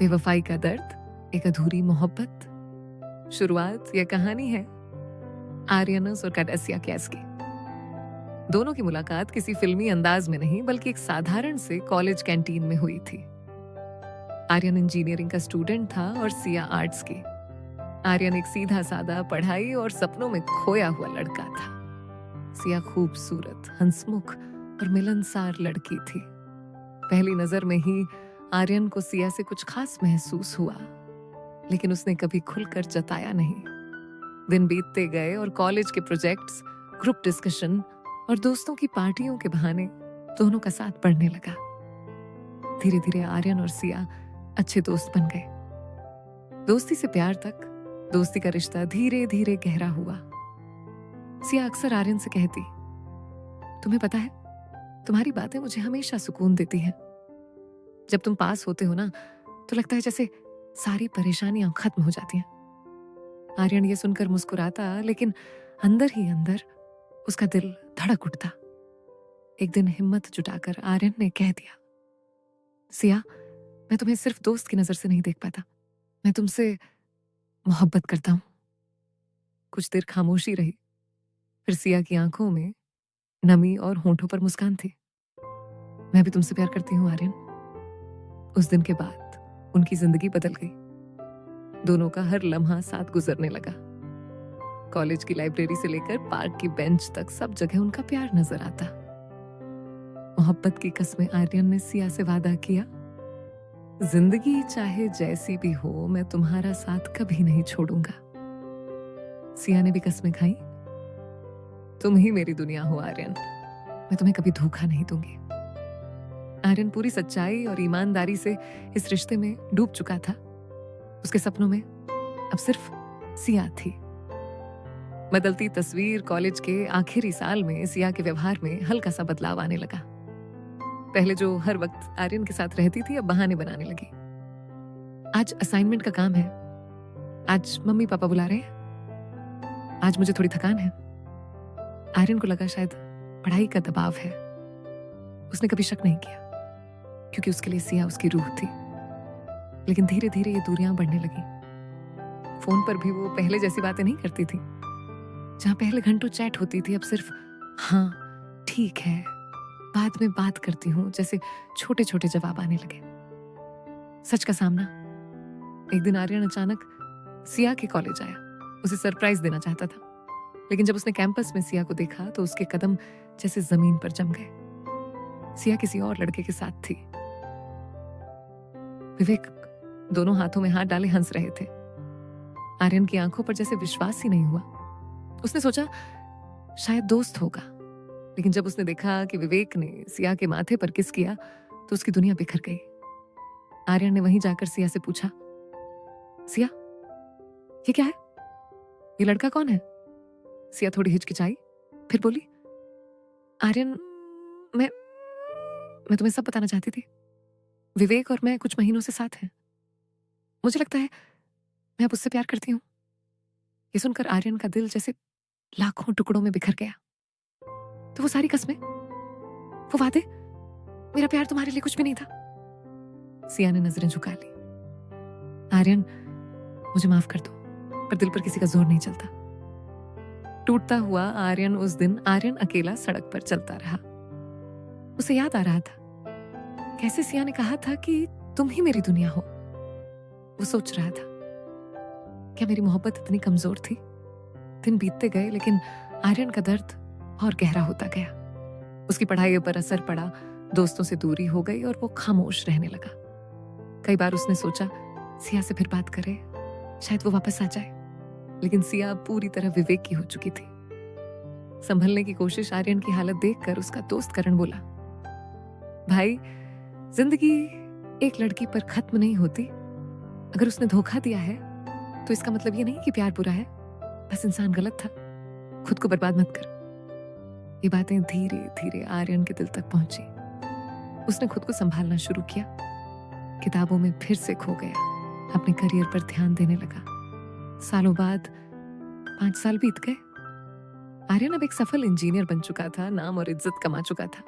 बेवफाई का दर्द, एक अधूरी मोहब्बत। शुरुआत यह कहानी है आर्यनस और कैडेसिया कैस की। दोनों की मुलाकात किसी फिल्मी अंदाज में नहीं बल्कि एक साधारण से कॉलेज कैंटीन में हुई थी। आर्यन इंजीनियरिंग का स्टूडेंट था और सिया आर्ट्स की। आर्यन एक सीधा साधा पढ़ाई और सपनों में खोया हुआ लड़का था। सिया खूबसूरत, हंसमुख और मिलनसार लड़की थी। पहली नजर में ही आर्यन को सिया से कुछ खास महसूस हुआ, लेकिन उसने कभी खुलकर जताया नहीं। दिन बीतते गए और कॉलेज के प्रोजेक्ट्स, ग्रुप डिस्कशन और दोस्तों की पार्टियों के बहाने दोनों का साथ बढ़ने लगा। धीरे धीरे आर्यन और सिया अच्छे दोस्त बन गए। दोस्ती से प्यार तक, दोस्ती का रिश्ता धीरे धीरे गहरा हुआ। सिया अक्सर आर्यन से कहती, तुम्हें पता है, तुम्हारी बातें मुझे हमेशा सुकून देती हैं। जब तुम पास होते हो ना, तो लगता है जैसे सारी परेशानियां खत्म हो जाती हैं। आर्यन ये सुनकर मुस्कुराता, लेकिन अंदर ही अंदर उसका दिल धड़क उठता। एक दिन हिम्मत जुटाकर आर्यन ने कह दिया, सिया, मैं तुम्हें सिर्फ दोस्त की नजर से नहीं देख पाता, मैं तुमसे मोहब्बत करता हूं। कुछ देर खामोशी रही, फिर सिया की आंखों में नमी और होंठों पर मुस्कान थी। मैं भी तुमसे प्यार करती हूँ आर्यन। उस दिन के बाद उनकी जिंदगी बदल गई। दोनों का हर लम्हा साथ गुजरने लगा। कॉलेज की लाइब्रेरी से लेकर पार्क की बेंच तक सब जगह उनका प्यार नजर आता। मोहब्बत की कसमें आर्यन ने सिया से वादा किया, जिंदगी चाहे जैसी भी हो, मैं तुम्हारा साथ कभी नहीं छोड़ूंगा। सिया ने भी कसमें खाई, तुम ही मेरी दुनिया हो आर्यन, मैं तुम्हें कभी धोखा नहीं दूंगी। आर्यन पूरी सच्चाई और ईमानदारी से इस रिश्ते में डूब चुका था। उसके सपनों में अब सिर्फ सिया थी। बदलती तस्वीर कॉलेज के आखिरी साल में सिया के व्यवहार में हल्का सा बदलाव आने लगा। पहले जो हर वक्त आर्यन के साथ रहती थी, अब बहाने बनाने लगी। आज असाइनमेंट का काम है, आज मम्मी पापा बुला रहे हैं, आज मुझे थोड़ी थकान है। आर्यन को लगा शायद पढ़ाई का दबाव है। उसने कभी शक नहीं किया, क्योंकि उसके लिए सिया उसकी रूह थी। लेकिन धीरे धीरे ये दूरियां बढ़ने लगी। फोन पर भी वो पहले जैसी बातें नहीं करती थी। जहां पहले घंटों चैट होती थी, अब सिर्फ हाँ, ठीक है, बाद में बात करती हूँ जैसे छोटे छोटे जवाब आने लगे। सच का सामना, एक दिन आर्यन अचानक सिया के कॉलेज आया। उसे सरप्राइज देना चाहता था, लेकिन जब उसने कैंपस में सिया को देखा तो उसके कदम जैसे जमीन पर जम गए। सिया किसी और लड़के के साथ थी। विवेक दोनों हाथों में हाथ डाले हंस रहे थे। आर्यन की आंखों पर जैसे विश्वास ही नहीं हुआ। उसने सोचा शायद दोस्त होगा, लेकिन जब उसने देखा कि विवेक ने सिया के माथे पर किस किया तो उसकी दुनिया बिखर गई। आर्यन ने वहीं जाकर सिया से पूछा, सिया, ये क्या है? ये लड़का कौन है? सिया थोड़ी हिचकिचाई, फिर बोली, आर्यन, मैं तुम्हें सब बताना चाहती थी। विवेक और मैं कुछ महीनों से साथ हैं। मुझे लगता है मैं अब उससे प्यार करती हूँ। ये सुनकर आर्यन का दिल जैसे लाखों टुकड़ों में बिखर गया। तो वो सारी कस्में, वो वादे, मेरा प्यार तुम्हारे लिए कुछ भी नहीं था। सिया ने नजरें झुका ली। आर्यन, मुझे माफ कर दो, पर दिल पर किसी का जोर नहीं चलता। टूटता हुआ आर्यन अकेला सड़क पर चलता रहा। उसे याद आ रहा था कैसे सिया ने कहा था कि तुम ही मेरी दुनिया हो। वो सोच रहा था, क्या मेरी मोहब्बत इतनी कमजोर थी? दिन बीतते गए, लेकिन आर्यन का दर्द और गहरा होता गया। उसकी पढ़ाई पर असर पड़ा, दोस्तों से दूरी हो गई और वो खामोश रहने लगा। कई बार उसने सोचा सिया से फिर बात करे, शायद वो वापस आ जाए, लेकिन सिया पूरी तरह विवेक की हो चुकी थी। संभलने की कोशिश आर्यन की हालत देखकर उसका दोस्त करण बोला, भाई, जिंदगी एक लड़की पर खत्म नहीं होती। अगर उसने धोखा दिया है तो इसका मतलब ये नहीं कि प्यार बुरा है, बस इंसान गलत था। खुद को बर्बाद मत कर। ये बातें धीरे धीरे आर्यन के दिल तक पहुंची। उसने खुद को संभालना शुरू किया, किताबों में फिर से खो गया, अपने करियर पर ध्यान देने लगा। सालों बाद 5 साल बीत गए। आर्यन अब एक सफल इंजीनियर बन चुका था, नाम और इज्जत कमा चुका था।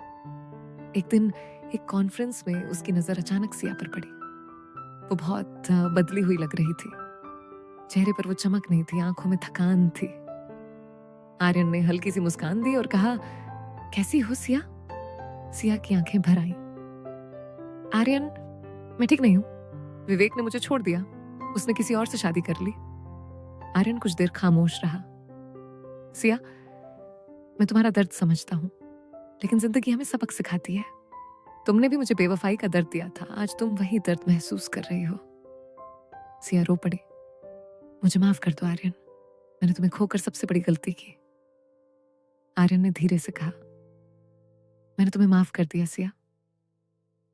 एक दिन एक कॉन्फ्रेंस में उसकी नजर अचानक सिया पर पड़ी। वो बहुत बदली हुई लग रही थी। चेहरे पर वो चमक नहीं थी, आंखों में थकान थी। आर्यन ने हल्की सी मुस्कान दी और कहा, कैसी हो सिया? सिया की आंखें भर आईं। आर्यन, मैं ठीक नहीं हूं। विवेक ने मुझे छोड़ दिया। उसने किसी और से शादी कर ली। आर्यन कुछ देर खामोश रहा। सिया, मैं तुम्हारा दर्द समझता हूं, लेकिन जिंदगी हमें सबक सिखाती है। तुमने भी मुझे बेवफाई का दर्द दिया था, आज तुम वही दर्द महसूस कर रही हो। सिया रो पड़ी। मुझे माफ कर दो आर्यन, मैंने तुम्हें खोकर सबसे बड़ी गलती की। आर्यन ने धीरे से कहा, मैंने तुम्हें माफ कर दिया सिया,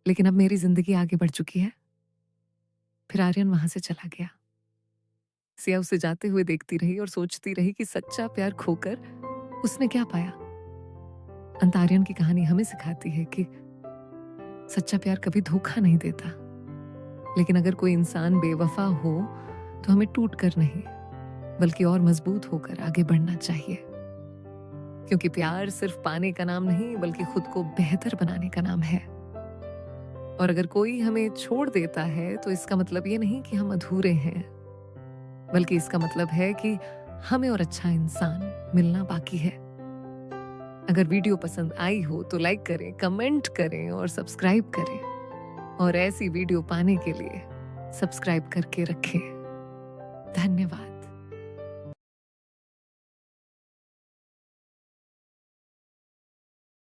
लेकिन अब मेरी जिंदगी आगे बढ़ चुकी है। फिर आर्यन वहां से चला गया। सिया उसे जाते हुए देखती रही और सोचती रही कि सच्चा प्यार खोकर उसने क्या पाया। अंत आर्यन की कहानी हमें सिखाती है कि सच्चा प्यार कभी धोखा नहीं देता, लेकिन अगर कोई इंसान बेवफा हो तो हमें टूट कर नहीं, बल्कि और मजबूत होकर आगे बढ़ना चाहिए। क्योंकि प्यार सिर्फ पाने का नाम नहीं, बल्कि खुद को बेहतर बनाने का नाम है। और अगर कोई हमें छोड़ देता है तो इसका मतलब ये नहीं कि हम अधूरे हैं, बल्कि इसका मतलब है कि हमें और अच्छा इंसान मिलना बाकी है। अगर वीडियो पसंद आई हो तो लाइक करें, कमेंट करें और सब्सक्राइब करें। और ऐसी वीडियो पाने के लिए सब्सक्राइब करके रखें। धन्यवाद।